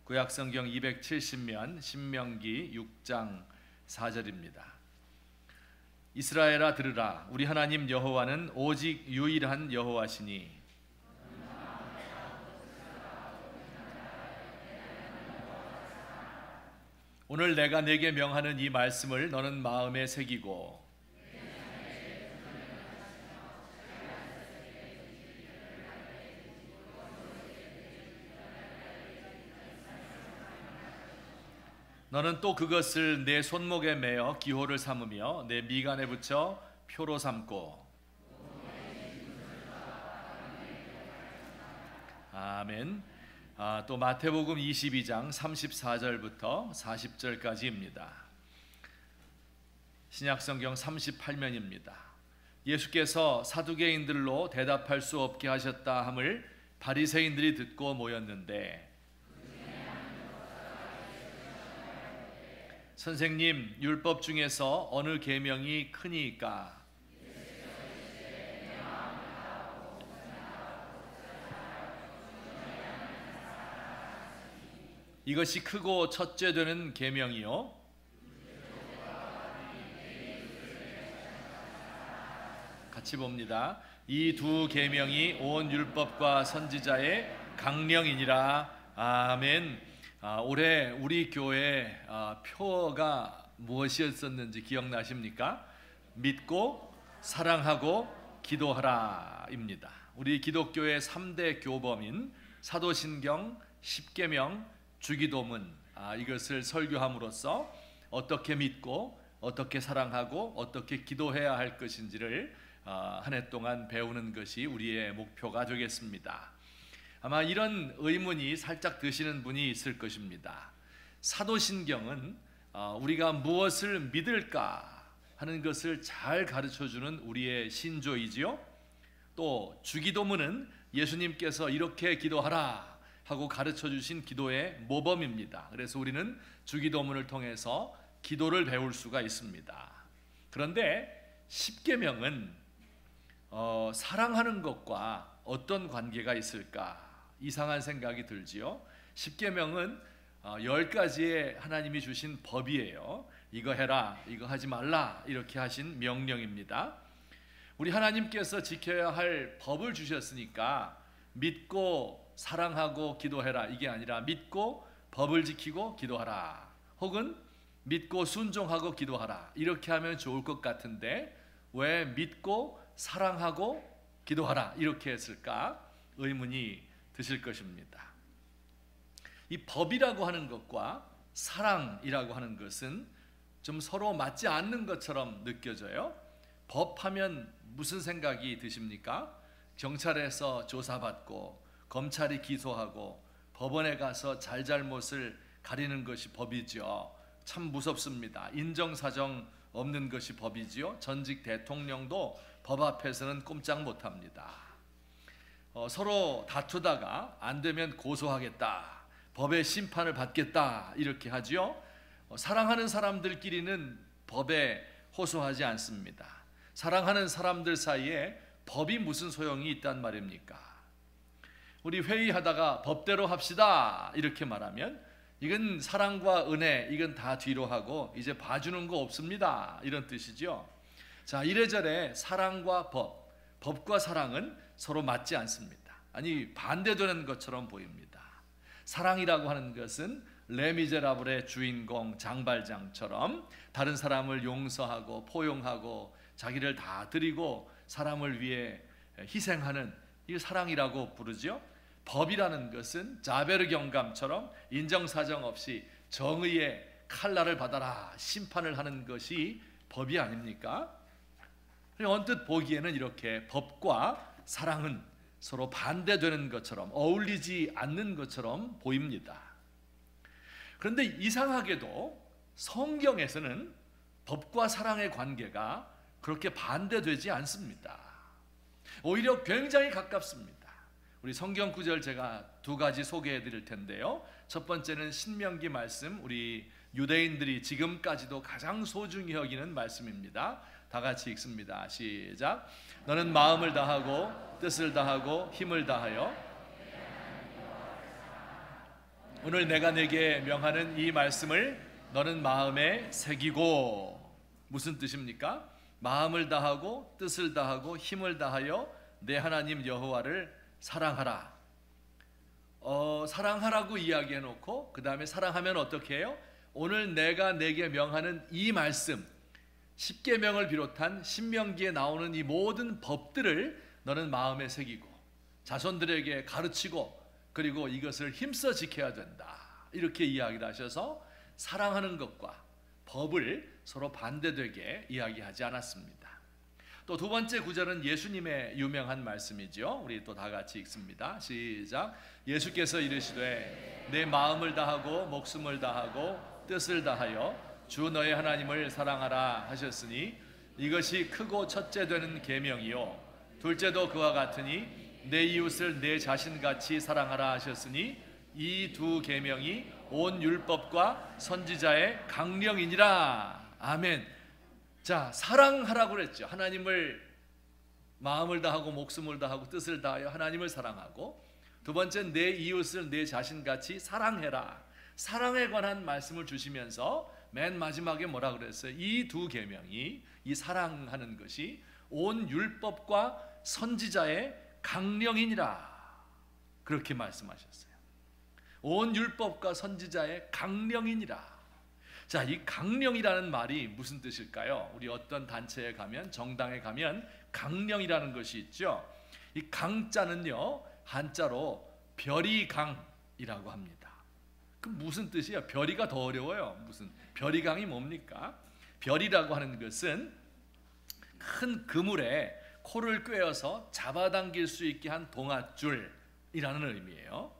구약성경 270면 신명기 6장 4절입니다. 이스라엘아 들으라, 우리 하나님 여호와는 오직 유일한 여호와시니 오늘 내가 네게 명하는 이 말씀을 너는 마음에 새기고 너는 또 그것을 내 손목에 매어 기호를 삼으며 내 미간에 붙여 표로 삼고. 아멘. 또 마태복음 22장 34절부터 40절까지입니다. 신약성경 38면입니다. 예수께서 사두개인들로 대답할 수 없게 하셨다 함을 바리새인들이 듣고 모였는데, 선생님, 율법 중에서 어느 계명이 크니까? 이것이 크고 첫째 되는 계명이요. 같이 봅니다. 이 두 계명이 온 율법과 선지자의 강령이니라. 아멘. 올해 우리 교회 표어가 무엇이었었는지 기억나십니까? 믿고 사랑하고 기도하라 입니다. 우리 기독교의 3대 교범인 사도신경, 십계명, 주기도문, 이것을 설교함으로써 어떻게 믿고 어떻게 사랑하고 어떻게 기도해야 할 것인지를 한 해 동안 배우는 것이 우리의 목표가 되겠습니다. 아마 이런 의문이 살짝 드시는 분이 있을 것입니다. 사도신경은 우리가 무엇을 믿을까 하는 것을 잘 가르쳐주는 우리의 신조이지요. 또 주기도문은 예수님께서 이렇게 기도하라 하고 가르쳐주신 기도의 모범입니다. 그래서 우리는 주기도문을 통해서 기도를 배울 수가 있습니다. 그런데 십계명은 사랑하는 것과 어떤 관계가 있을까? 이상한 생각이 들지요. 십계명은 10가지의 하나님이 주신 법이에요. 이거 해라, 이거 하지 말라, 이렇게 하신 명령입니다. 우리 하나님께서 지켜야 할 법을 주셨으니까 믿고 사랑하고 기도해라, 이게 아니라 믿고 법을 지키고 기도하라, 혹은 믿고 순종하고 기도하라, 이렇게 하면 좋을 것 같은데 왜 믿고 사랑하고 기도하라 이렇게 했을까? 의문이 드실 것입니다. 이 법이라고 하는 것과 사랑이라고 하는 것은 좀 서로 맞지 않는 것처럼 느껴져요. 법하면 무슨 생각이 드십니까? 경찰에서 조사받고 검찰이 기소하고 법원에 가서 잘잘못을 가리는 것이 법이죠. 참 무섭습니다. 인정사정 없는 것이 법이지요. 전직 대통령도 법 앞에서는 꼼짝 못합니다. 서로 다투다가 안 되면 고소하겠다, 법의 심판을 받겠다, 이렇게 하지요. 사랑하는 사람들끼리는 법에 호소하지 않습니다. 사랑하는 사람들 사이에 법이 무슨 소용이 있단 말입니까? 우리 회의하다가 법대로 합시다 이렇게 말하면 이건 사랑과 은혜, 이건 다 뒤로 하고 이제 봐주는 거 없습니다, 이런 뜻이죠. 자, 이래저래 사랑과 법과 사랑은 서로 맞지 않습니다. 아니, 반대되는 것처럼 보입니다. 사랑이라고 하는 것은 레미제라블의 주인공 장발장처럼 다른 사람을 용서하고 포용하고 자기를 다 드리고 사람을 위해 희생하는, 이 사랑이라고 부르죠. 법이라는 것은 자베르 경감처럼 인정사정 없이 정의의 칼날을 받아라, 심판을 하는 것이 법이 아닙니까? 언뜻 보기에는 이렇게 법과 사랑은 서로 반대되는 것처럼, 어울리지 않는 것처럼 보입니다. 그런데 이상하게도 성경에서는 법과 사랑의 관계가 그렇게 반대되지 않습니다. 오히려 굉장히 가깝습니다. 우리 성경 구절 제가 두 가지 소개해 드릴 텐데요. 첫 번째는 신명기 말씀, 우리 유대인들이 지금까지도 가장 소중히 여기는 말씀입니다. 다 같이 읽습니다. 시작. 너는 마음을 다하고 뜻을 다하고 힘을 다하여 오늘 내가 내게 명하는 이 말씀을 너는 마음에 새기고. 무슨 뜻입니까? 마음을 다하고 뜻을 다하고 힘을 다하여 내 하나님 여호와를 사랑하라. 사랑하라고 이야기해 놓고 그 다음에 사랑하면 어떻게 해요? 오늘 내가 내게 명하는 이 말씀, 십계명을 비롯한 신명기에 나오는 이 모든 법들을 너는 마음에 새기고 자손들에게 가르치고 그리고 이것을 힘써 지켜야 된다. 이렇게 이야기를 하셔서 사랑하는 것과 법을 서로 반대되게 이야기하지 않았습니다. 또 두 번째 구절은 예수님의 유명한 말씀이죠. 우리 또 다 같이 읽습니다. 시작. 예수께서 이르시되 내 마음을 다하고 목숨을 다하고 뜻을 다하여 주 너의 하나님을 사랑하라 하셨으니 이것이 크고 첫째 되는 계명이요 둘째도 그와 같으니 내 이웃을 내 자신같이 사랑하라 하셨으니 이 두 계명이 온 율법과 선지자의 강령이니라. 아멘. 자, 사랑하라고 그랬죠. 하나님을 마음을 다하고 목숨을 다하고 뜻을 다하여 하나님을 사랑하고, 두 번째는 내 이웃을 내 자신같이 사랑해라. 사랑에 관한 말씀을 주시면서 맨 마지막에 뭐라 그랬어요? 이 두 계명이, 이 사랑하는 것이 온 율법과 선지자의 강령이니라. 그렇게 말씀하셨어요. 온 율법과 선지자의 강령이니라. 자, 이 강령이라는 말이 무슨 뜻일까요? 우리 어떤 단체에 가면, 정당에 가면 강령이라는 것이 있죠. 이 강자는요, 한자로 별이강이라고 합니다. 그 무슨 뜻이에요? 별이가 더 어려워요. 무슨 별이강이 뭡니까? 별이라고 하는 것은 큰 그물에 코를 꿰어서 잡아당길 수 있게 한 동아줄이라는 의미예요.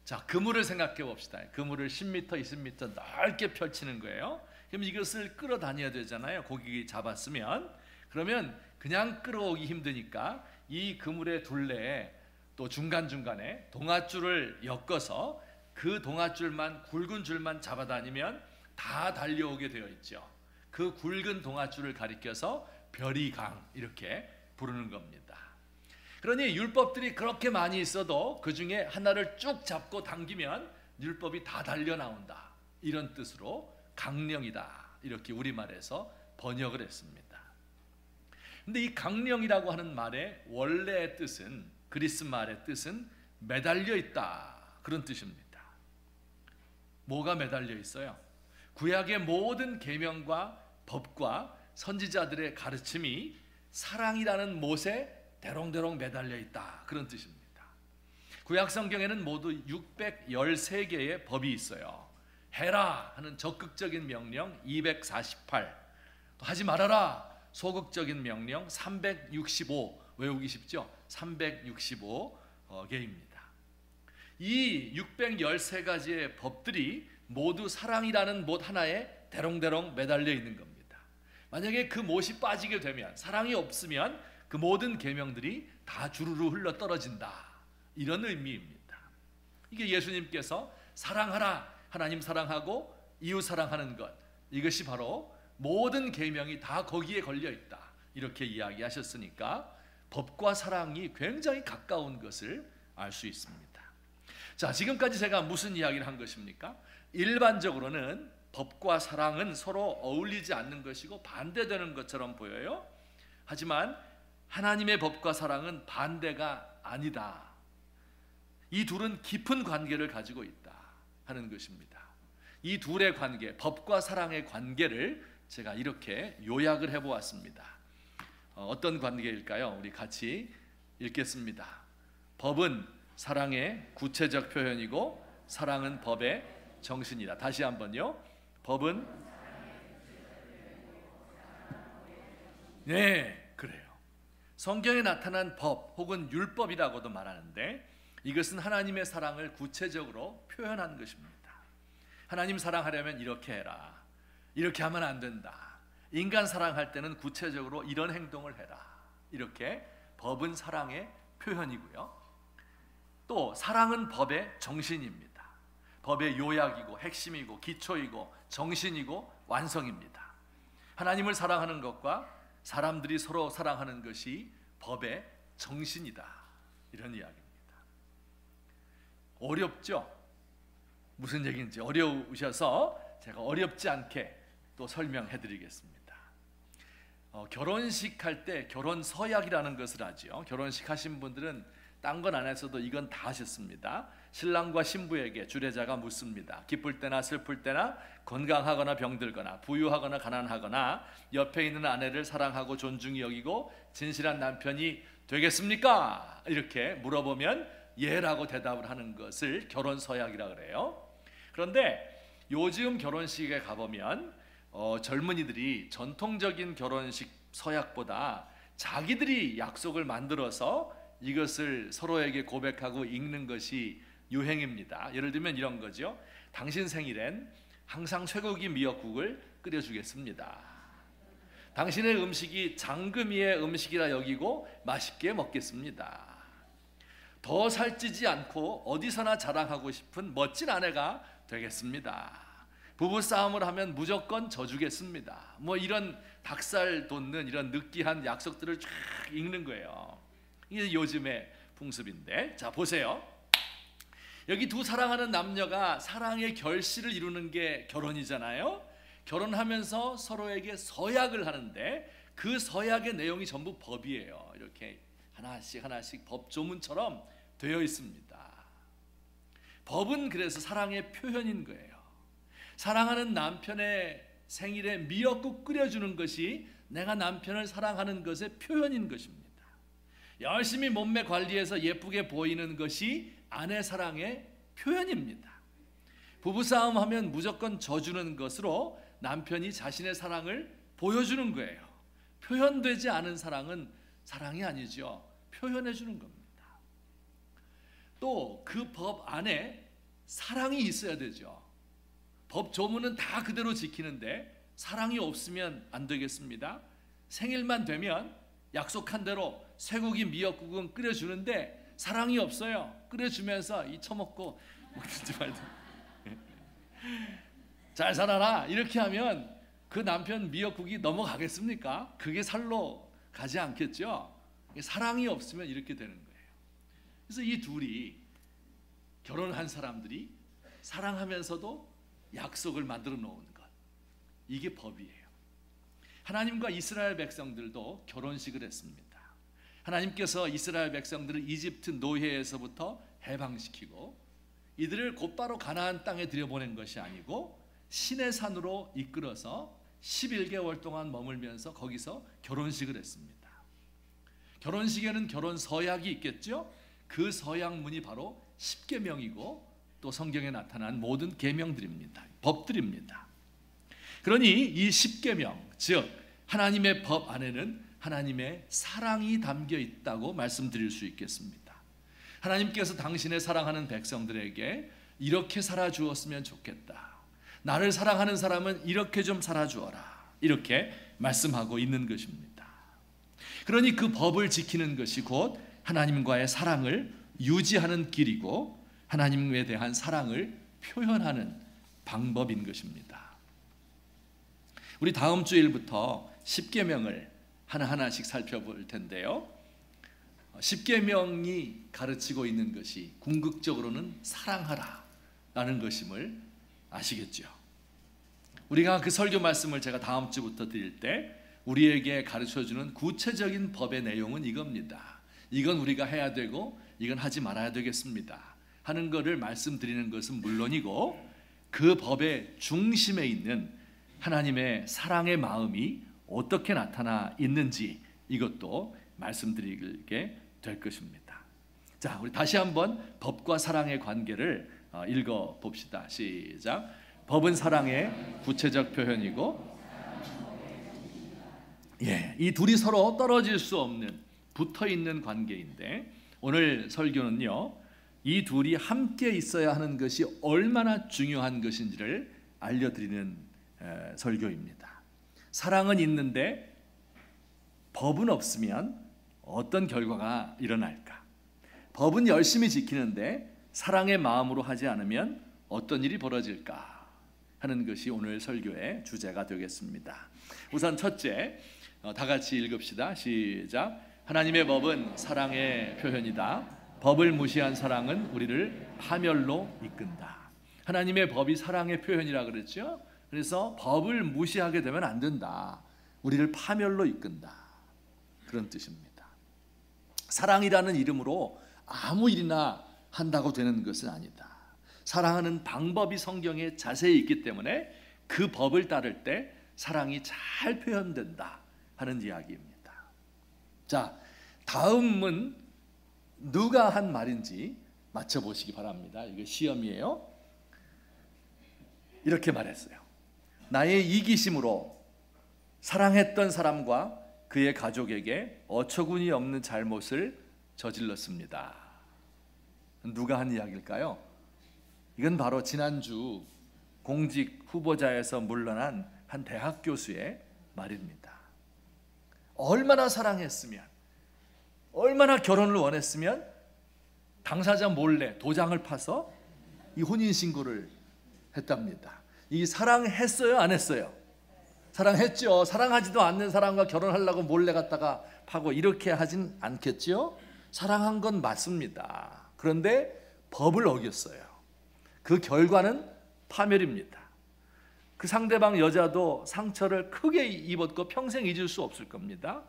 자, 그물을 생각해 봅시다. 그물을 10m, 20m 넓게 펼치는 거예요. 그럼 이것을 끌어다녀야 되잖아요. 고기 잡았으면. 그러면 그냥 끌어오기 힘드니까 이 그물의 둘레에 또 중간중간에 동아줄을 엮어서 그 동아줄만, 굵은 줄만 잡아다니면 다 달려오게 되어 있죠. 그 굵은 동아줄을 가리켜서 별이강 이렇게 부르는 겁니다. 그러니 율법들이 그렇게 많이 있어도 그 중에 하나를 쭉 잡고 당기면 율법이 다 달려 나온다. 이런 뜻으로 강령이다. 이렇게 우리말에서 번역을 했습니다. 근데 이 강령이라고 하는 말의 원래의 뜻은, 그리스 말의 뜻은 매달려 있다. 그런 뜻입니다. 뭐가 매달려 있어요? 구약의 모든 계명과 법과 선지자들의 가르침이 사랑이라는 못에 대롱대롱 매달려 있다. 그런 뜻입니다. 구약 성경에는 모두 613개의 법이 있어요. 해라 하는 적극적인 명령 248, 또 하지 말아라 소극적인 명령 365, 외우기 쉽죠? 365개입니다. 이 613가지의 법들이 모두 사랑이라는 못 하나에 대롱대롱 매달려 있는 겁니다. 만약에 그 못이 빠지게 되면, 사랑이 없으면 그 모든 계명들이 다 주르르 흘러 떨어진다. 이런 의미입니다. 이게 예수님께서 사랑하라, 하나님 사랑하고 이웃 사랑하는 것, 이것이 바로 모든 계명이 다 거기에 걸려 있다. 이렇게 이야기하셨으니까 법과 사랑이 굉장히 가까운 것을 알 수 있습니다. 자, 지금까지 제가 무슨 이야기를 한 것입니까? 일반적으로는 법과 사랑은 서로 어울리지 않는 것이고 반대되는 것처럼 보여요. 하지만 하나님의 법과 사랑은 반대가 아니다. 이 둘은 깊은 관계를 가지고 있다 하는 것입니다. 이 둘의 관계, 법과 사랑의 관계를 제가 이렇게 요약을 해보았습니다. 어떤 관계일까요? 우리 같이 읽겠습니다. 법은 사랑의 구체적 표현이고 사랑은 법의 정신이다. 다시 한번요. 법은, 네, 그래요. 성경에 나타난 법 혹은 율법이라고도 말하는데 이것은 하나님의 사랑을 구체적으로 표현한 것입니다. 하나님 사랑하려면 이렇게 해라, 이렇게 하면 안 된다. 인간 사랑할 때는 구체적으로 이런 행동을 해라. 이렇게 법은 사랑의 표현이고요. 또 사랑은 법의 정신입니다. 법의 요약이고 핵심이고 기초이고 정신이고 완성입니다. 하나님을 사랑하는 것과 사람들이 서로 사랑하는 것이 법의 정신이다. 이런 이야기입니다. 어렵죠? 무슨 얘기인지 어려우셔서 제가 어렵지 않게 또 설명해 드리겠습니다. 결혼식 할 때 결혼 서약이라는 것을 하죠. 결혼식 하신 분들은 딴 건 안 했어도 이건 다 하셨습니다. 신랑과 신부에게 주례자가 묻습니다. 기쁠 때나 슬플 때나 건강하거나 병들거나 부유하거나 가난하거나 옆에 있는 아내를 사랑하고 존중히 여기고 진실한 남편이 되겠습니까? 이렇게 물어보면 예라고 대답을 하는 것을 결혼 서약이라 그래요. 그런데 요즘 결혼식에 가보면 젊은이들이 전통적인 결혼식 서약보다 자기들이 약속을 만들어서 이것을 서로에게 고백하고 읽는 것이 유행입니다. 예를 들면 이런 거죠. 당신 생일엔 항상 쇠고기 미역국을 끓여주겠습니다. 당신의 음식이 장금이의 음식이라 여기고 맛있게 먹겠습니다. 더 살찌지 않고 어디서나 자랑하고 싶은 멋진 아내가 되겠습니다. 부부싸움을 하면 무조건 져주겠습니다. 뭐 이런 닭살 돋는 이런 느끼한 약속들을 쫙 읽는 거예요. 이게 요즘의 풍습인데, 자 보세요. 여기 두 사랑하는 남녀가 사랑의 결실을 이루는 게 결혼이잖아요. 결혼하면서 서로에게 서약을 하는데 그 서약의 내용이 전부 법이에요. 이렇게 하나씩 하나씩 법조문처럼 되어 있습니다. 법은 그래서 사랑의 표현인 거예요. 사랑하는 남편의 생일에 미역국 끓여주는 것이 내가 남편을 사랑하는 것의 표현인 것입니다. 열심히 몸매 관리해서 예쁘게 보이는 것이 아내 사랑의 표현입니다. 부부싸움 하면 무조건 져주는 것으로 남편이 자신의 사랑을 보여주는 거예요. 표현되지 않은 사랑은 사랑이 아니죠. 표현해 주는 겁니다. 또 그 법 안에 사랑이 있어야 되죠. 법 조문은 다 그대로 지키는데 사랑이 없으면 안 되겠습니다. 생일만 되면 약속한 대로 쇠고기 미역국은 끓여주는데 사랑이 없어요. 끓여주면서 이 처먹고 먹든지 말든지 잘 살아라 이렇게 하면 그 남편 미역국이 넘어가겠습니까? 그게 살로 가지 않겠죠. 사랑이 없으면 이렇게 되는 거예요. 그래서 이 둘이 결혼한 사람들이 사랑하면서도 약속을 만들어 놓은 것, 이게 법이에요. 하나님과 이스라엘 백성들도 결혼식을 했습니다. 하나님께서 이스라엘 백성들을 이집트 노예에서부터 해방시키고 이들을 곧바로 가나안 땅에 들여보낸 것이 아니고 시내 산으로 이끌어서 11개월 동안 머물면서 거기서 결혼식을 했습니다. 결혼식에는 결혼 서약이 있겠죠. 그 서약문이 바로 십계명이고 또 성경에 나타난 모든 계명들입니다. 법들입니다. 그러니 이 십계명, 즉 하나님의 법 안에는 하나님의 사랑이 담겨 있다고 말씀드릴 수 있겠습니다. 하나님께서 당신의 사랑하는 백성들에게 이렇게 살아주었으면 좋겠다. 나를 사랑하는 사람은 이렇게 좀 살아주어라. 이렇게 말씀하고 있는 것입니다. 그러니 그 법을 지키는 것이 곧 하나님과의 사랑을 유지하는 길이고 하나님에 대한 사랑을 표현하는 방법인 것입니다. 우리 다음 주일부터 십계명을 하나하나씩 살펴볼 텐데요. 십계명이 가르치고 있는 것이 궁극적으로는 사랑하라 라는 것임을 아시겠죠. 우리가 그 설교 말씀을 제가 다음 주부터 드릴 때 우리에게 가르쳐주는 구체적인 법의 내용은 이겁니다. 이건 우리가 해야 되고 이건 하지 말아야 되겠습니다 하는 것을 말씀드리는 것은 물론이고 그 법의 중심에 있는 하나님의 사랑의 마음이 어떻게 나타나 있는지 이것도 말씀드리게 될 것입니다. 자, 우리 다시 한번 법과 사랑의 관계를 읽어 봅시다. 시작. 법은 사랑의 구체적 표현이고, 이 둘이 서로 떨어질 수 없는 붙어 있는 관계인데 오늘 설교는요, 이 둘이 함께 있어야 하는 것이 얼마나 중요한 것인지를 알려드리는 설교입니다. 사랑은 있는데 법은 없으면 어떤 결과가 일어날까? 법은 열심히 지키는데 사랑의 마음으로 하지 않으면 어떤 일이 벌어질까? 하는 것이 오늘 설교의 주제가 되겠습니다. 우선 첫째, 다 같이 읽읍시다. 시작. 하나님의 법은 사랑의 표현이다. 법을 무시한 사랑은 우리를 파멸로 이끈다. 하나님의 법이 사랑의 표현이라 그랬죠. 그래서 법을 무시하게 되면 안 된다. 우리를 파멸로 이끈다. 그런 뜻입니다. 사랑이라는 이름으로 아무 일이나 한다고 되는 것은 아니다. 사랑하는 방법이 성경에 자세히 있기 때문에 그 법을 따를 때 사랑이 잘 표현된다 하는 이야기입니다. 자, 다음은 누가 한 말인지 맞춰보시기 바랍니다. 이거 시험이에요. 이렇게 말했어요. 나의 이기심으로 사랑했던 사람과 그의 가족에게 어처구니 없는 잘못을 저질렀습니다. 누가 한 이야기일까요? 이건 바로 지난주 공직 후보자에서 물러난 한 대학 교수의 말입니다. 얼마나 사랑했으면, 얼마나 결혼을 원했으면 당사자 몰래 도장을 파서 이 혼인신고를 했답니다. 이 사랑했어요, 안 했어요? 사랑했죠. 사랑하지도 않는 사람과 결혼하려고 몰래 갔다가 파고 이렇게 하진 않겠죠? 사랑한 건 맞습니다. 그런데 법을 어겼어요. 그 결과는 파멸입니다. 그 상대방 여자도 상처를 크게 입었고 평생 잊을 수 없을 겁니다.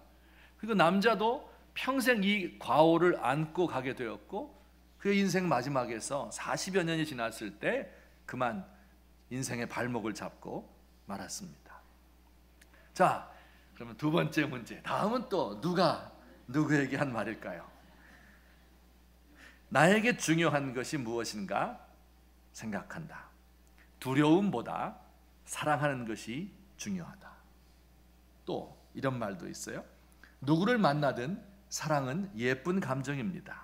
그리고 남자도 평생 이 과오를 안고 가게 되었고 그의 인생 마지막에서 40여 년이 지났을 때 그만 인생의 발목을 잡고 말았습니다. 자, 그러면 두 번째 문제. 다음은 또 누가 누구에게 한 말일까요? 나에게 중요한 것이 무엇인가 생각한다. 두려움보다 사랑하는 것이 중요하다. 또 이런 말도 있어요. 누구를 만나든 사랑은 예쁜 감정입니다.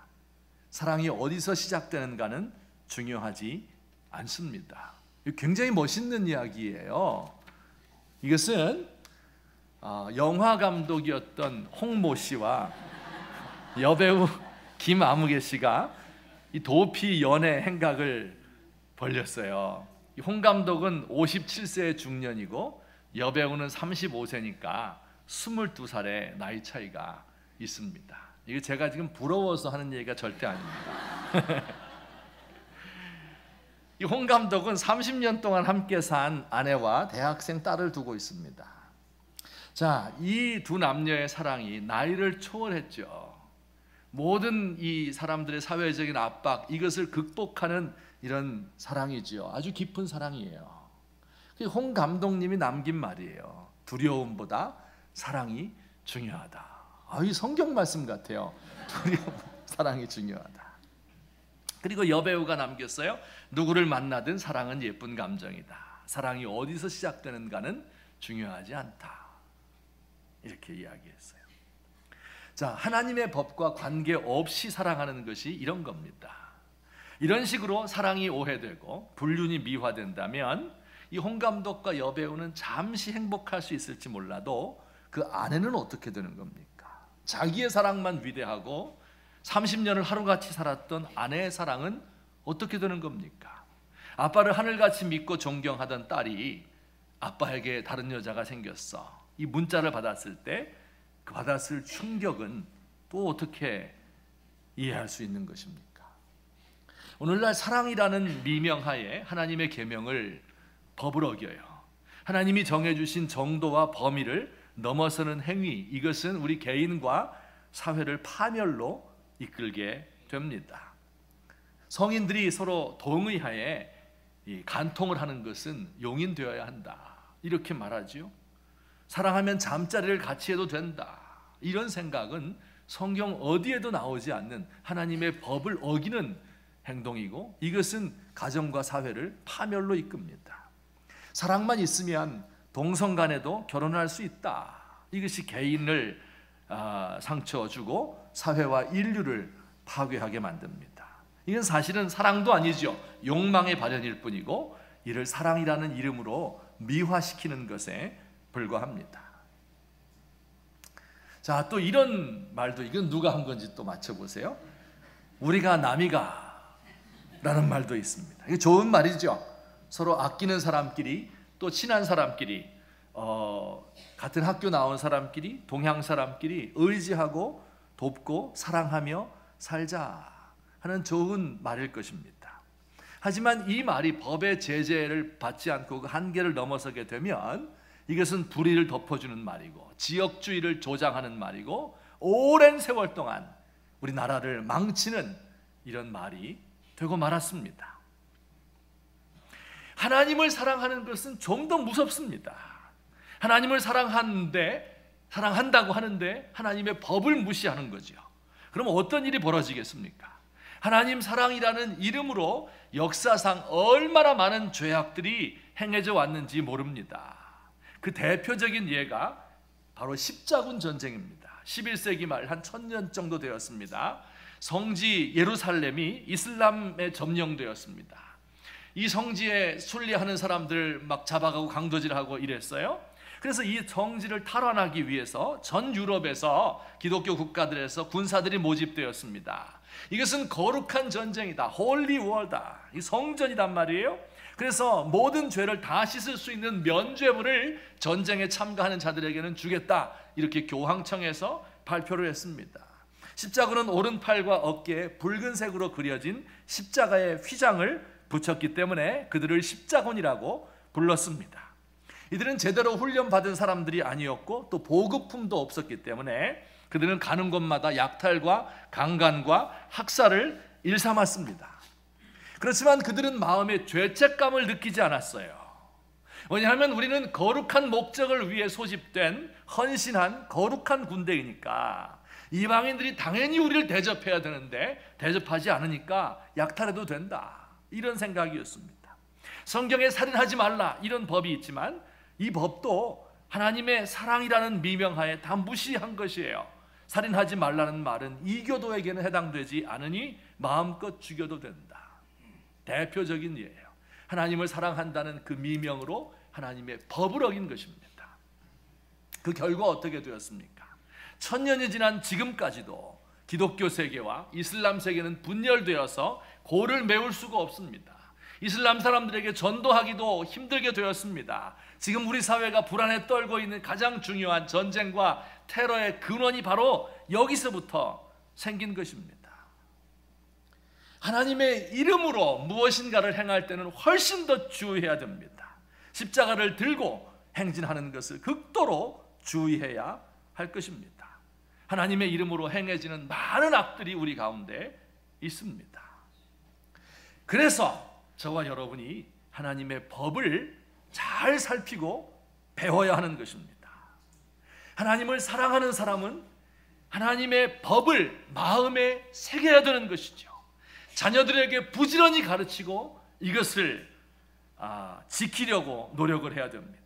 사랑이 어디서 시작되는가는 중요하지 않습니다. 굉장히 멋있는 이야기예요. 이것은 영화 감독이었던 홍모 씨와 여배우 김아무개 씨가 이 도피 연애 행각을 벌였어요. 홍 감독은 57세의 중년이고 여배우는 35세니까 22살의 나이 차이가 있습니다. 이게 제가 지금 부러워서 하는 얘기가 절대 아닙니다. 이 홍 감독은 30년 동안 함께 산 아내와 대학생 딸을 두고 있습니다. 자, 이 두 남녀의 사랑이 나이를 초월했죠. 모든 이 사람들의 사회적인 압박, 이것을 극복하는 이런 사랑이지요. 아주 깊은 사랑이에요. 홍 감독님이 남긴 말이에요. 두려움보다 사랑이 중요하다. 이 성경 말씀 같아요. 두려움, 사랑이 중요하다. 그리고 여배우가 남겼어요. 누구를 만나든 사랑은 예쁜 감정이다. 사랑이 어디서 시작되는가는 중요하지 않다. 이렇게 이야기했어요. 자, 하나님의 법과 관계없이 사랑하는 것이 이런 겁니다. 이런 식으로 사랑이 오해되고 불륜이 미화된다면 이 홍 감독과 여배우는 잠시 행복할 수 있을지 몰라도 그 아내는 어떻게 되는 겁니까? 자기의 사랑만 위대하고 30년을 하루같이 살았던 아내의 사랑은 어떻게 되는 겁니까? 아빠를 하늘같이 믿고 존경하던 딸이 아빠에게 다른 여자가 생겼어. 이 문자를 받았을 때 그 받았을 충격은 또 어떻게 이해할 수 있는 것입니까? 오늘날 사랑이라는 미명하에 하나님의 계명을 법을 어겨요. 하나님이 정해주신 정도와 범위를 넘어서는 행위, 이것은 우리 개인과 사회를 파멸로 이끌게 됩니다. 성인들이 서로 동의하에 간통을 하는 것은 용인되어야 한다. 이렇게 말하지요. 사랑하면 잠자리를 같이 해도 된다. 이런 생각은 성경 어디에도 나오지 않는 하나님의 법을 어기는 행동이고 이것은 가정과 사회를 파멸로 이끕니다. 사랑만 있으면 동성 간에도 결혼할 수 있다. 이것이 개인을 상처 주고 사회와 인류를 파괴하게 만듭니다. 이건 사실은 사랑도 아니죠. 욕망의 발현일 뿐이고 이를 사랑이라는 이름으로 미화시키는 것에 불과합니다. 자, 또 이런 말도, 이건 누가 한 건지 또 맞춰보세요. 우리가 남이가 라는 말도 있습니다. 이게 좋은 말이죠. 서로 아끼는 사람끼리 또 친한 사람끼리 같은 학교 나온 사람끼리 동향 사람끼리 의지하고 돕고 사랑하며 살자 하는 좋은 말일 것입니다. 하지만 이 말이 법의 제재를 받지 않고 그 한계를 넘어서게 되면 이것은 불의를 덮어주는 말이고 지역주의를 조장하는 말이고 오랜 세월 동안 우리나라를 망치는 이런 말이 되고 말았습니다. 하나님을 사랑하는 것은 좀 더 무섭습니다. 하나님을 사랑한다고 하는데 하나님의 법을 무시하는 거죠. 그럼 어떤 일이 벌어지겠습니까? 하나님 사랑이라는 이름으로 역사상 얼마나 많은 죄악들이 행해져 왔는지 모릅니다. 그 대표적인 예가 바로 십자군 전쟁입니다. 11세기 말 한 1000년 정도 되었습니다. 성지 예루살렘이 이슬람에 점령되었습니다. 이 성지에 순례하는 사람들 막 잡아가고 강도질하고 이랬어요. 그래서 이 성지를 탈환하기 위해서 전 유럽에서 기독교 국가들에서 군사들이 모집되었습니다. 이것은 거룩한 전쟁이다. 홀리 워다. 이 성전이란 말이에요. 그래서 모든 죄를 다 씻을 수 있는 면죄부를 전쟁에 참가하는 자들에게는 주겠다. 이렇게 교황청에서 발표를 했습니다. 십자군은 오른팔과 어깨에 붉은색으로 그려진 십자가의 휘장을 붙였기 때문에 그들을 십자군이라고 불렀습니다. 이들은 제대로 훈련받은 사람들이 아니었고 또 보급품도 없었기 때문에 그들은 가는 곳마다 약탈과 강간과 학살을 일삼았습니다. 그렇지만 그들은 마음에 죄책감을 느끼지 않았어요. 왜냐하면 우리는 거룩한 목적을 위해 소집된 헌신한 거룩한 군대이니까 이방인들이 당연히 우리를 대접해야 되는데 대접하지 않으니까 약탈해도 된다. 이런 생각이었습니다. 성경에 살인하지 말라 이런 법이 있지만 이 법도 하나님의 사랑이라는 미명하에 다 무시한 것이에요. 살인하지 말라는 말은 이교도에게는 해당되지 않으니 마음껏 죽여도 된다. 대표적인 예예요. 하나님을 사랑한다는 그 미명으로 하나님의 법을 어긴 것입니다. 그 결과 어떻게 되었습니까? 1000년이 지난 지금까지도 기독교 세계와 이슬람 세계는 분열되어서 고를 메울 수가 없습니다. 이슬람 사람들에게 전도하기도 힘들게 되었습니다. 지금 우리 사회가 불안에 떨고 있는 가장 중요한 전쟁과 테러의 근원이 바로 여기서부터 생긴 것입니다. 하나님의 이름으로 무엇인가를 행할 때는 훨씬 더 주의해야 됩니다. 십자가를 들고 행진하는 것을 극도로 주의해야 할 것입니다. 하나님의 이름으로 행해지는 많은 악들이 우리 가운데 있습니다. 그래서 저와 여러분이 하나님의 법을 잘 살피고 배워야 하는 것입니다. 하나님을 사랑하는 사람은 하나님의 법을 마음에 새겨야 되는 것이죠. 자녀들에게 부지런히 가르치고 이것을 지키려고 노력을 해야 됩니다.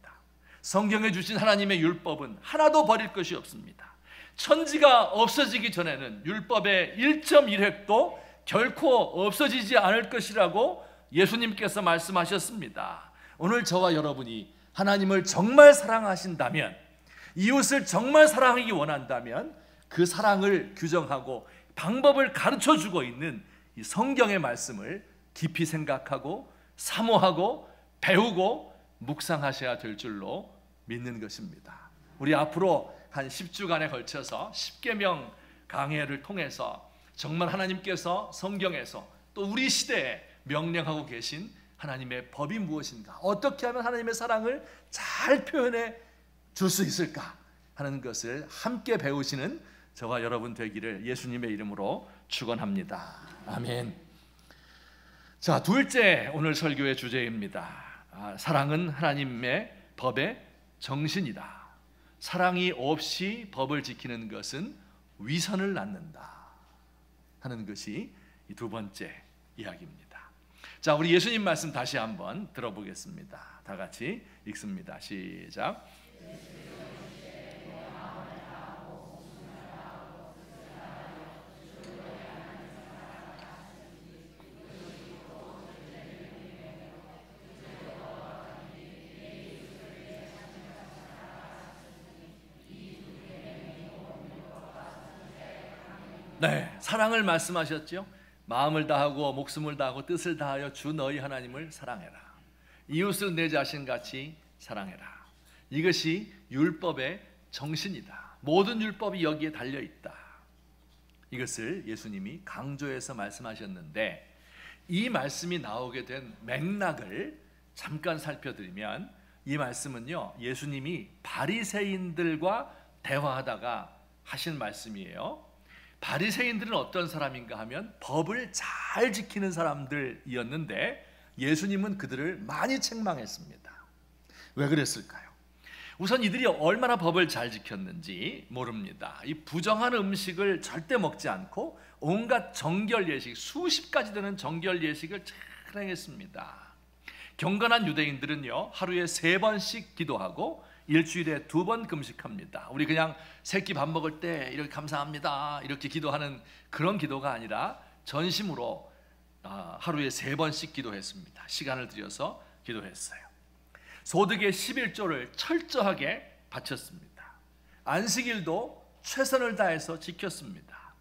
성경에 주신 하나님의 율법은 하나도 버릴 것이 없습니다. 천지가 없어지기 전에는 율법의 1.1획도 결코 없어지지 않을 것이라고 예수님께서 말씀하셨습니다. 오늘 저와 여러분이 하나님을 정말 사랑하신다면, 이웃을 정말 사랑하기 원한다면 그 사랑을 규정하고 방법을 가르쳐주고 있는 이 성경의 말씀을 깊이 생각하고 사모하고 배우고 묵상하셔야 될 줄로 믿는 것입니다. 우리 앞으로 한 10주간에 걸쳐서 십계명 강해를 통해서 정말 하나님께서 성경에서 또 우리 시대에 명령하고 계신 하나님의 법이 무엇인가, 어떻게 하면 하나님의 사랑을 잘 표현해 줄 수 있을까 하는 것을 함께 배우시는 저와 여러분 되기를 예수님의 이름으로 축원합니다. 아멘. 자, 둘째 오늘 설교의 주제입니다. 사랑은 하나님의 법의 정신이다. 사랑이 없이 법을 지키는 것은 위선을 낳는다 하는 것이 이 두 번째 이야기입니다. 자, 우리 예수님 말씀 다시 한번 들어보겠습니다. 다 같이 읽습니다. 시작. 네, 사랑을 말씀하셨죠. 마음을 다하고 목숨을 다하고 뜻을 다하여 주 너희 하나님을 사랑해라. 이웃을 내 자신같이 사랑해라. 이것이 율법의 정신이다. 모든 율법이 여기에 달려있다. 이것을 예수님이 강조해서 말씀하셨는데 이 말씀이 나오게 된 맥락을 잠깐 살펴드리면, 이 말씀은요, 예수님이 바리새인들과 대화하다가 하신 말씀이에요. 바리새인들은 어떤 사람인가 하면 법을 잘 지키는 사람들이었는데 예수님은 그들을 많이 책망했습니다. 왜 그랬을까요? 우선 이들이 얼마나 법을 잘 지켰는지 모릅니다. 이 부정한 음식을 절대 먹지 않고 온갖 정결 예식, 수십 가지 되는 정결 예식을 잘 행했습니다. 경건한 유대인들은요, 하루에 3번씩 기도하고 일주일에 2번 금식합니다. 우리 그냥 새끼 밥 먹을 때 이렇게 감사합니다 이렇게 기도하는 그런 기도가 아니라 전심으로 하루에 3번씩 기도했습니다. 시간을 들여서 기도했어요. 소득의 11조를 철저하게 바쳤습니다. 안식일도 최선을 다해서 지켰습니다.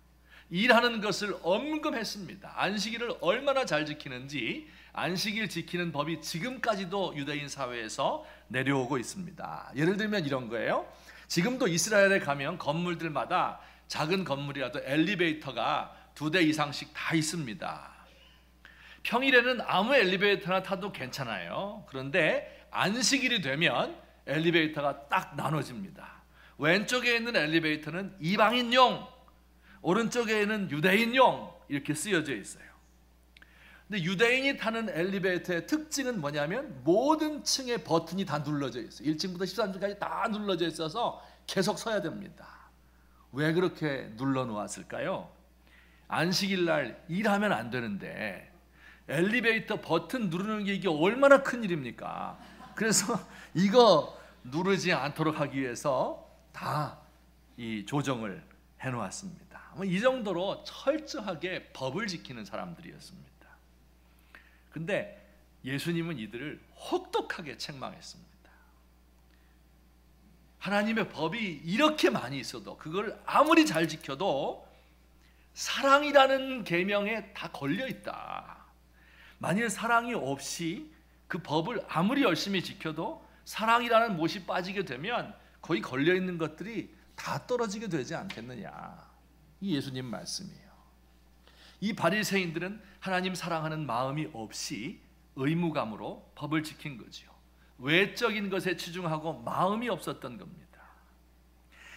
일하는 것을 엄금했습니다. 안식일을 얼마나 잘 지키는지, 안식일 지키는 법이 지금까지도 유대인 사회에서 내려오고 있습니다. 예를 들면 이런 거예요. 지금도 이스라엘에 가면 건물들마다 작은 건물이라도 엘리베이터가 2대 이상씩 다 있습니다. 평일에는 아무 엘리베이터나 타도 괜찮아요. 그런데 안식일이 되면 엘리베이터가 딱 나눠집니다. 왼쪽에 있는 엘리베이터는 이방인용, 오른쪽에는 유대인용 이렇게 쓰여져 있어요. 근데 유대인이 타는 엘리베이터의 특징은 뭐냐면 모든 층의 버튼이 다 눌러져 있어요. 1층부터 13층까지 다 눌러져 있어서 계속 서야 됩니다. 왜 그렇게 눌러 놓았을까요? 안식일 날 일하면 안 되는데 엘리베이터 버튼 누르는 게 이게 얼마나 큰 일입니까? 그래서 이거 누르지 않도록 하기 위해서 다 이 조정을 해놓았습니다. 이 정도로 철저하게 법을 지키는 사람들이었습니다. 근데 예수님은 이들을 혹독하게 책망했습니다. 하나님의 법이 이렇게 많이 있어도 그걸 아무리 잘 지켜도 사랑이라는 계명에 다 걸려 있다. 만일 사랑이 없이 그 법을 아무리 열심히 지켜도 사랑이라는 못이 빠지게 되면 거기 걸려 있는 것들이 다 떨어지게 되지 않겠느냐. 이 예수님 말씀이에요. 이 바리새인들은 하나님 사랑하는 마음이 없이 의무감으로 법을 지킨 거지요. 외적인 것에 치중하고 마음이 없었던 겁니다.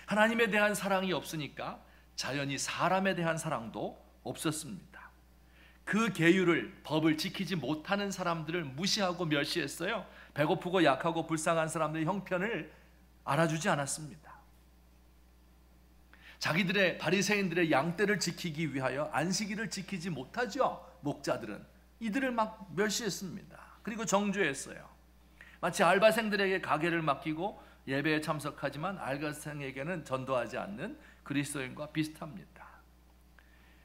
하나님에 대한 사랑이 없으니까 자연히 사람에 대한 사랑도 없었습니다. 그 계율을, 법을 지키지 못하는 사람들을 무시하고 멸시했어요. 배고프고 약하고 불쌍한 사람들의 형편을 알아주지 않았습니다. 자기들의 바리새인들의 양떼를 지키기 위하여 안식일을 지키지 못하죠. 목자들은 이들을 막 멸시했습니다. 그리고 정죄했어요. 마치 알바생들에게 가게를 맡기고 예배에 참석하지만 알바생에게는 전도하지 않는 그리스도인과 비슷합니다.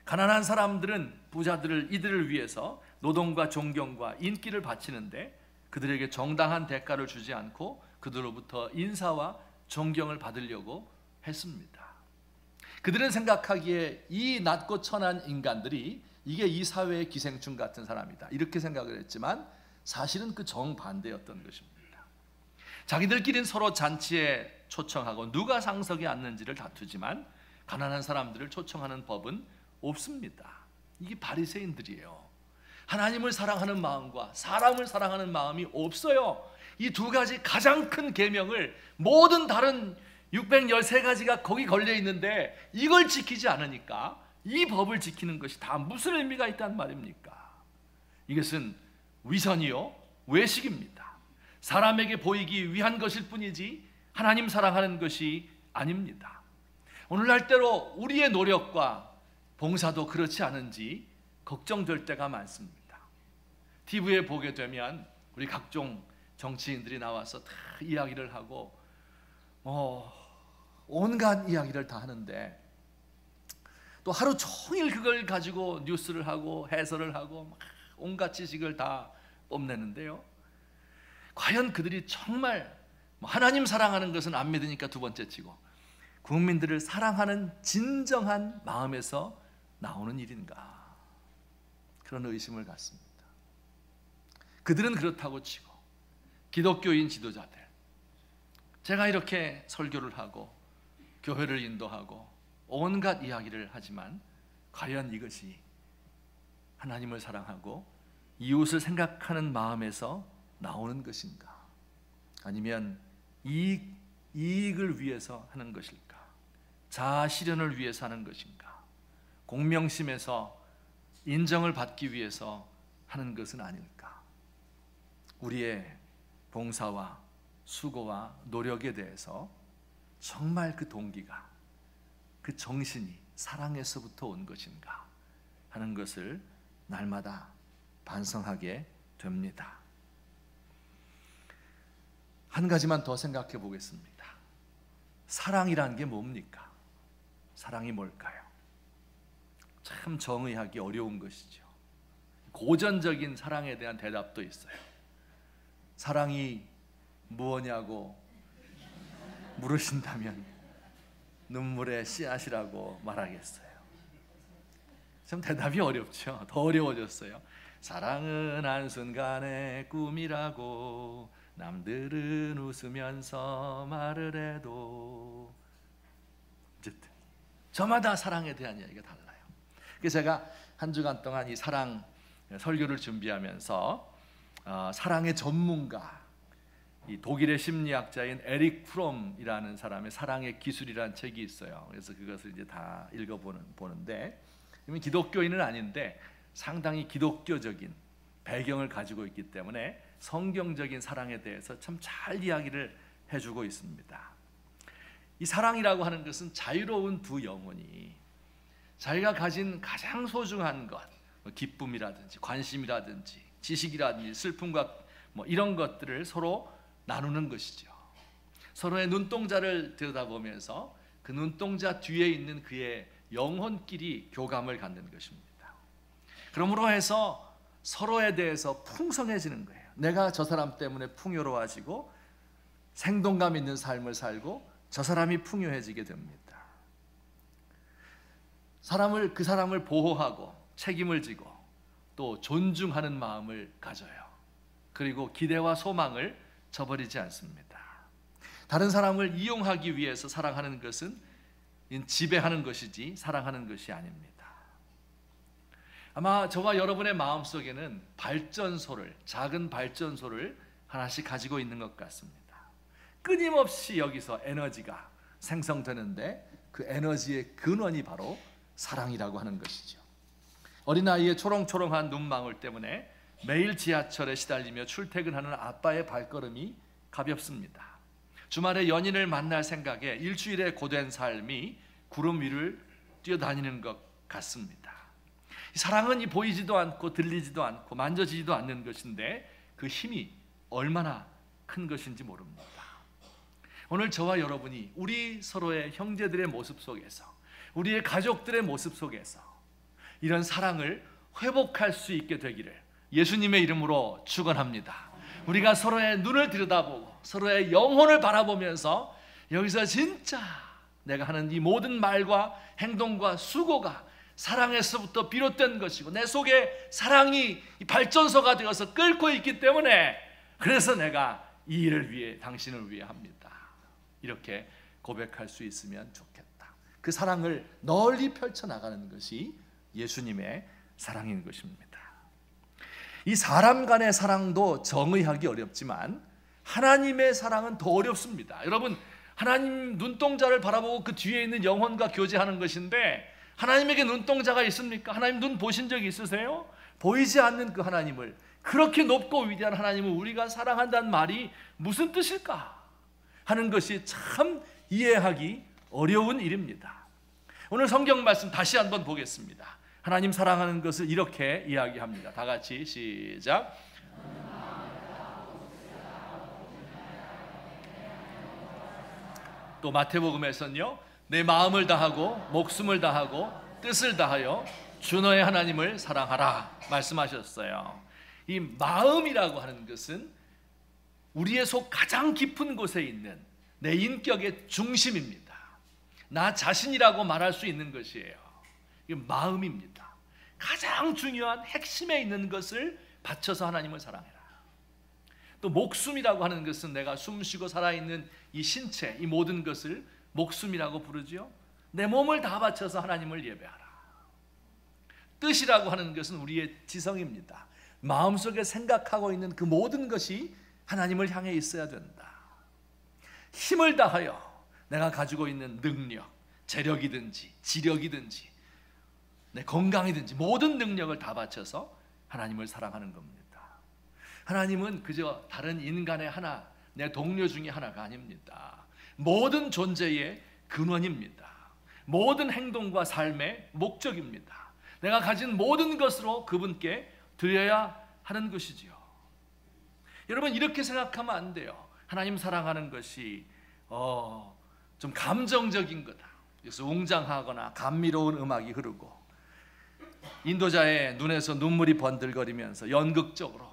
가난한 사람들은 부자들을, 이들을 위해서 노동과 존경과 인기를 바치는데 그들에게 정당한 대가를 주지 않고 그들로부터 인사와 존경을 받으려고 했습니다. 그들은 생각하기에 이 낮고 천한 인간들이 이게 이 사회의 기생충 같은 사람이다 이렇게 생각을 했지만 사실은 그 정반대였던 것입니다. 자기들끼리는 서로 잔치에 초청하고 누가 상석에 앉는지를 다투지만 가난한 사람들을 초청하는 법은 없습니다. 이게 바리새인들이에요. 하나님을 사랑하는 마음과 사람을 사랑하는 마음이 없어요. 이 두 가지 가장 큰 계명을, 모든 다른 613가지가 거기 걸려 있는데 이걸 지키지 않으니까 이 법을 지키는 것이 다 무슨 의미가 있단 말입니까? 이것은 위선이요 외식입니다. 사람에게 보이기 위한 것일 뿐이지 하나님 사랑하는 것이 아닙니다. 오늘날 때로 우리의 노력과 봉사도 그렇지 않은지 걱정될 때가 많습니다. TV에 보게 되면 우리 각종 정치인들이 나와서 다 이야기를 하고 온갖 이야기를 다 하는데 또 하루 종일 그걸 가지고 뉴스를 하고 해설을 하고 막 온갖 지식을 다 뽐내는데요. 과연 그들이 정말 하나님 사랑하는 것은 안 믿으니까 두 번째 치고 국민들을 사랑하는 진정한 마음에서 나오는 일인가, 그런 의심을 갖습니다. 그들은 그렇다고 치고 기독교인 지도자들, 제가 이렇게 설교를 하고 교회를 인도하고 온갖 이야기를 하지만 과연 이것이 하나님을 사랑하고 이웃을 생각하는 마음에서 나오는 것인가? 아니면 이익을 위해서 하는 것일까? 자아 실현을 위해서 하는 것인가? 공명심에서 인정을 받기 위해서 하는 것은 아닐까? 우리의 봉사와 수고와 노력에 대해서 정말 그 동기가, 그 정신이 사랑에서부터 온 것인가 하는 것을 날마다 반성하게 됩니다. 한 가지만 더 생각해 보겠습니다. 사랑이란 게 뭡니까? 사랑이 뭘까요? 참 정의하기 어려운 것이죠. 고전적인 사랑에 대한 대답도 있어요. 사랑이 무엇냐고 물으신다면 눈물의 씨앗이라고 말하겠어요. 참 대답이 어렵죠. 더 어려워졌어요. 사랑은 한순간의 꿈이라고 남들은 웃으면서 말을 해도, 어쨌든 저마다 사랑에 대한 이야기가 달라요. 그래서 제가 한 주간 동안 이 사랑 설교를 준비하면서 사랑의 전문가, 이 독일의 심리학자인 에릭 프롬이라는 사람의 사랑의 기술이라는 책이 있어요. 그래서 그것을 이제 다 읽어보는데, 기독교인은 아닌데 상당히 기독교적인 배경을 가지고 있기 때문에 성경적인 사랑에 대해서 참 잘 이야기를 해주고 있습니다. 이 사랑이라고 하는 것은 자유로운 두 영혼이 자기가 가진 가장 소중한 것, 기쁨이라든지 관심이라든지 지식이라든지 슬픔과 이런 것들을 서로 나누는 것이죠. 서로의 눈동자를 들여다보면서 그 눈동자 뒤에 있는 그의 영혼끼리 교감을 갖는 것입니다. 그러므로 해서 서로에 대해서 풍성해지는 거예요. 내가 저 사람 때문에 풍요로워지고 생동감 있는 삶을 살고 저 사람이 풍요해지게 됩니다. 그 사람을 보호하고 책임을 지고 또 존중하는 마음을 가져요. 그리고 기대와 소망을 저버리지 않습니다. 다른 사람을 이용하기 위해서 사랑하는 것은 지배하는 것이지 사랑하는 것이 아닙니다. 아마 저와 여러분의 마음속에는 작은 발전소를 하나씩 가지고 있는 것 같습니다. 끊임없이 여기서 에너지가 생성되는데 그 에너지의 근원이 바로 사랑이라고 하는 것이죠. 어린아이의 초롱초롱한 눈망울 때문에 매일 지하철에 시달리며 출퇴근하는 아빠의 발걸음이 가볍습니다. 주말에 연인을 만날 생각에 일주일의 고된 삶이 구름 위를 뛰어다니는 것 같습니다. 사랑은 보이지도 않고 들리지도 않고 만져지지도 않는 것인데 그 힘이 얼마나 큰 것인지 모릅니다. 오늘 저와 여러분이 우리 서로의 형제들의 모습 속에서, 우리의 가족들의 모습 속에서 이런 사랑을 회복할 수 있게 되기를 예수님의 이름으로 축원합니다. 우리가 서로의 눈을 들여다보고 서로의 영혼을 바라보면서 여기서 진짜 내가 하는 이 모든 말과 행동과 수고가 사랑에서부터 비롯된 것이고 내 속에 사랑이 발전소가 되어서 끓고 있기 때문에 그래서 내가 이 일을 위해 당신을 위해 합니다. 이렇게 고백할 수 있으면 좋겠다. 그 사랑을 널리 펼쳐나가는 것이 예수님의 사랑인 것입니다. 이 사람 간의 사랑도 정의하기 어렵지만 하나님의 사랑은 더 어렵습니다. 여러분, 하나님 눈동자를 바라보고 그 뒤에 있는 영혼과 교제하는 것인데 하나님에게 눈동자가 있습니까? 하나님 눈 보신 적 있으세요? 보이지 않는 그 하나님을, 그렇게 높고 위대한 하나님을 우리가 사랑한다는 말이 무슨 뜻일까 하는 것이 참 이해하기 어려운 일입니다. 오늘 성경 말씀 다시 한번 보겠습니다. 하나님 사랑하는 것을 이렇게 이야기합니다. 다 같이 시작. 또 마태복음에서는요, 내 마음을 다하고 목숨을 다하고 뜻을 다하여 주 너의 하나님을 사랑하라 말씀하셨어요. 이 마음이라고 하는 것은 우리의 속 가장 깊은 곳에 있는 내 인격의 중심입니다. 나 자신이라고 말할 수 있는 것이에요. 이 마음입니다. 가장 중요한 핵심에 있는 것을 바쳐서 하나님을 사랑해라. 또 목숨이라고 하는 것은 내가 숨쉬고 살아있는 이 신체, 이 모든 것을 목숨이라고 부르죠. 내 몸을 다 바쳐서 하나님을 예배하라. 뜻이라고 하는 것은 우리의 지성입니다. 마음속에 생각하고 있는 그 모든 것이 하나님을 향해 있어야 된다. 힘을 다하여 내가 가지고 있는 능력, 재력이든지 지력이든지 내 건강이든지 모든 능력을 다 바쳐서 하나님을 사랑하는 겁니다. 하나님은 그저 다른 인간의 하나, 내 동료 중에 하나가 아닙니다. 모든 존재의 근원입니다. 모든 행동과 삶의 목적입니다. 내가 가진 모든 것으로 그분께 드려야 하는 것이지요. 여러분, 이렇게 생각하면 안 돼요. 하나님 사랑하는 것이 좀 감정적인 거다. 그래서 웅장하거나 감미로운 음악이 흐르고 인도자의 눈에서 눈물이 번들거리면서 연극적으로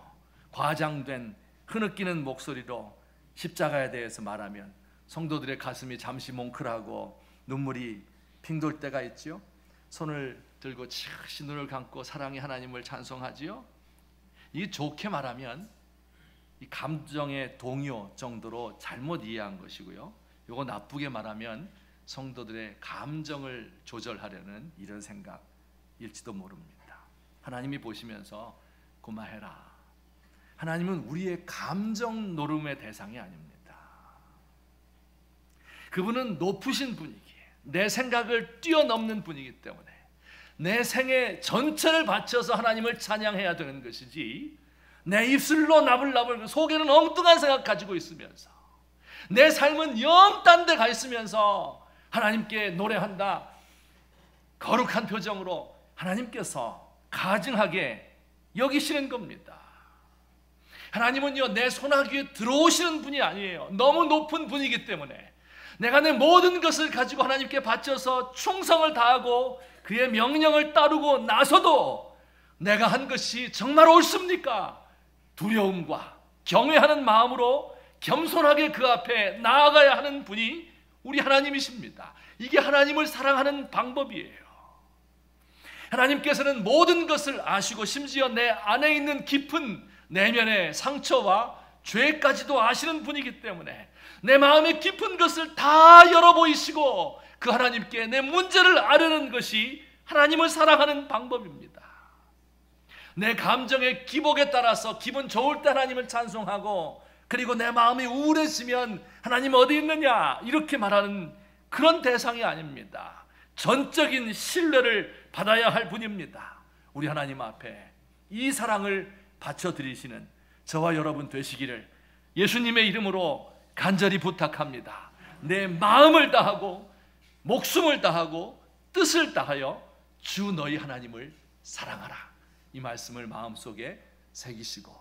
과장된 흐느끼는 목소리로 십자가에 대해서 말하면 성도들의 가슴이 잠시 뭉클하고 눈물이 핑돌 때가 있지요. 손을 들고 치시 눈을 감고 사랑의 하나님을 찬송하지요. 이 좋게 말하면 이 감정의 동요 정도로 잘못 이해한 것이고요. 이거 나쁘게 말하면 성도들의 감정을 조절하려는 이런 생각일지도 모릅니다. 하나님이 보시면서 고마해라. 하나님은 우리의 감정 노름의 대상이 아닙니다. 그분은 높으신 분이기에 내 생각을 뛰어넘는 분이기 때문에 내 생애 전체를 바쳐서 하나님을 찬양해야 되는 것이지, 내 입술로 나불나불 속에는 엉뚱한 생각 가지고 있으면서 내 삶은 영 딴 데 가 있으면서 하나님께 노래한다 거룩한 표정으로 하나님께서 가증하게 여기시는 겁니다. 하나님은요, 내 손아귀에 들어오시는 분이 아니에요. 너무 높은 분이기 때문에 내가 내 모든 것을 가지고 하나님께 바쳐서 충성을 다하고 그의 명령을 따르고 나서도 내가 한 것이 정말 옳습니까? 두려움과 경외하는 마음으로 겸손하게 그 앞에 나아가야 하는 분이 우리 하나님이십니다. 이게 하나님을 사랑하는 방법이에요. 하나님께서는 모든 것을 아시고 심지어 내 안에 있는 깊은 내면의 상처와 죄까지도 아시는 분이기 때문에 내 마음의 깊은 것을 다 열어보이시고 그 하나님께 내 문제를 아뢰는 것이 하나님을 사랑하는 방법입니다. 내 감정의 기복에 따라서 기분 좋을 때 하나님을 찬송하고, 그리고 내 마음이 우울해지면 하나님 어디 있느냐 이렇게 말하는 그런 대상이 아닙니다. 전적인 신뢰를 받아야 할 분입니다. 우리 하나님 앞에 이 사랑을 바쳐드리시는 저와 여러분 되시기를 예수님의 이름으로 간절히 부탁합니다. 내 마음을 다하고 목숨을 다하고 뜻을 다하여 주 너희 하나님을 사랑하라. 이 말씀을 마음속에 새기시고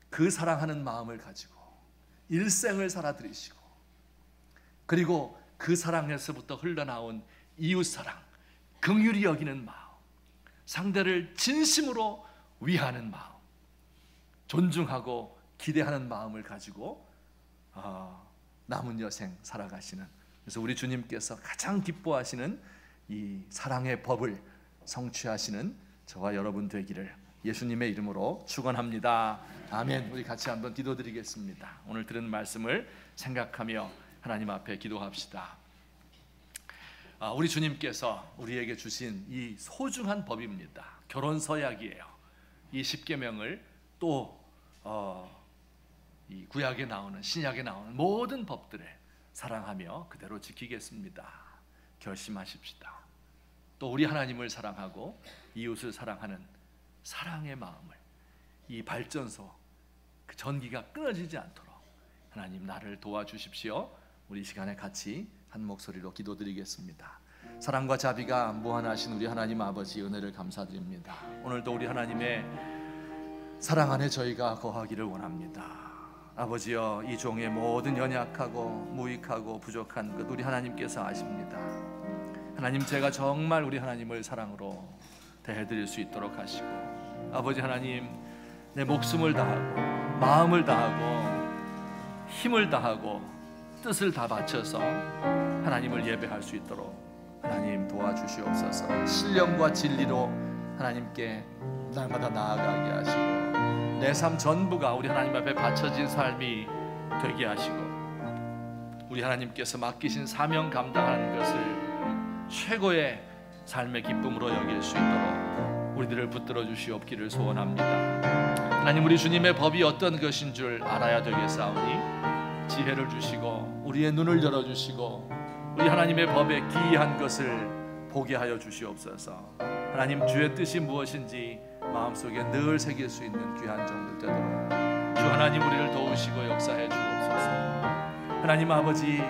그 사랑하는 마음을 가지고 일생을 살아드리시고, 그리고 그 사랑에서부터 흘러나온 이웃사랑, 긍휼히 여기는 마음, 상대를 진심으로 위하는 마음, 존중하고 기대하는 마음을 가지고 남은 여생 살아가시는, 그래서 우리 주님께서 가장 기뻐하시는 이 사랑의 법을 성취하시는 저와 여러분 되기를 예수님의 이름으로 축원합니다. 아멘. 우리 같이 한번 기도드리겠습니다. 오늘 들은 말씀을 생각하며 하나님 앞에 기도합시다. 우리 주님께서 우리에게 주신 이 소중한 법입니다. 결혼 서약이에요. 이 십계명을 또 이 구약에 나오는, 신약에 나오는 모든 법들을 사랑하며 그대로 지키겠습니다. 결심하십시다. 또 우리 하나님을 사랑하고 이웃을 사랑하는 사랑의 마음을, 이 발전소 그 전기가 끊어지지 않도록 하나님 나를 도와주십시오. 우리 시간에 같이 한 목소리로 기도드리겠습니다. 사랑과 자비가 무한하신 우리 하나님 아버지, 은혜를 감사드립니다. 오늘도 우리 하나님의 사랑 안에 저희가 거하기를 원합니다. 아버지여, 이 종의 모든 연약하고 무익하고 부족한 것 우리 하나님께서 아십니다. 하나님, 제가 정말 우리 하나님을 사랑으로 대해드릴 수 있도록 하시고, 아버지 하나님, 내 목숨을 다하고 마음을 다하고 힘을 다하고 뜻을 다 바쳐서 하나님을 예배할 수 있도록 하나님 도와주시옵소서. 신령과 진리로 하나님께 날마다 나아가게 하시고 내 삶 전부가 우리 하나님 앞에 바쳐진 삶이 되게 하시고, 우리 하나님께서 맡기신 사명 감당하는 것을 최고의 삶의 기쁨으로 여길 수 있도록 우리들을 붙들어 주시옵기를 소원합니다. 하나님, 우리 주님의 법이 어떤 것인 줄 알아야 되겠사오니 지혜를 주시고 우리의 눈을 열어주시고 우리 하나님의 법에 기이한 것을 보게 하여 주시옵소서. 하나님, 주의 뜻이 무엇인지 마음속에 늘 새길 수 있는 귀한 종들 되도록 주 하나님 우리를 도우시고 역사해 주옵소서. 하나님 아버지,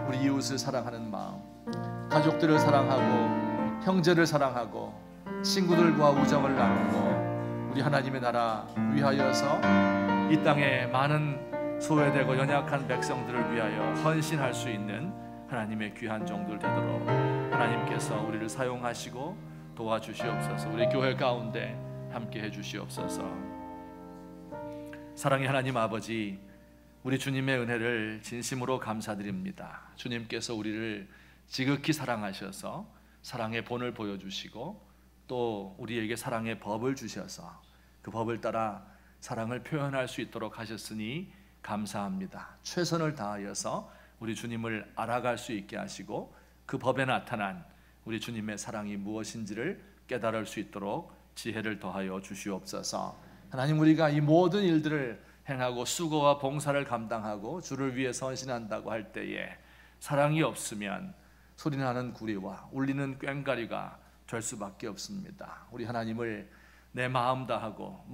우리 이웃을 사랑하는 마음, 가족들을 사랑하고 형제를 사랑하고 친구들과 우정을 나누고 우리 하나님의 나라 위하여서 이 땅에 많은 소외되고 연약한 백성들을 위하여 헌신할 수 있는 하나님의 귀한 종들 되도록 하나님께서 우리를 사용하시고 도와주시옵소서. 우리 교회 가운데 함께 해주시옵소서. 사랑의 하나님 아버지, 우리 주님의 은혜를 진심으로 감사드립니다. 주님께서 우리를 지극히 사랑하셔서 사랑의 본을 보여주시고 또 우리에게 사랑의 법을 주셔서 그 법을 따라 사랑을 표현할 수 있도록 하셨으니 감사합니다. 최선을 다하여서 우리 주님을 알아갈 수 있게 하시고 그 법에 나타난 우리 주님의 사랑이 무엇인지를 깨달을 수 있도록 지혜를 더하여 주시옵소서. 하나님, 우리가 이 모든 일들을 행하고 수고와 봉사를 감당하고 주를 위해 헌신한다고 할 때에 사랑이 없으면 소리나는 구리와 울리는 꽹과리가 될 수밖에 없습니다. 우리 하나님을 내 마음 다하고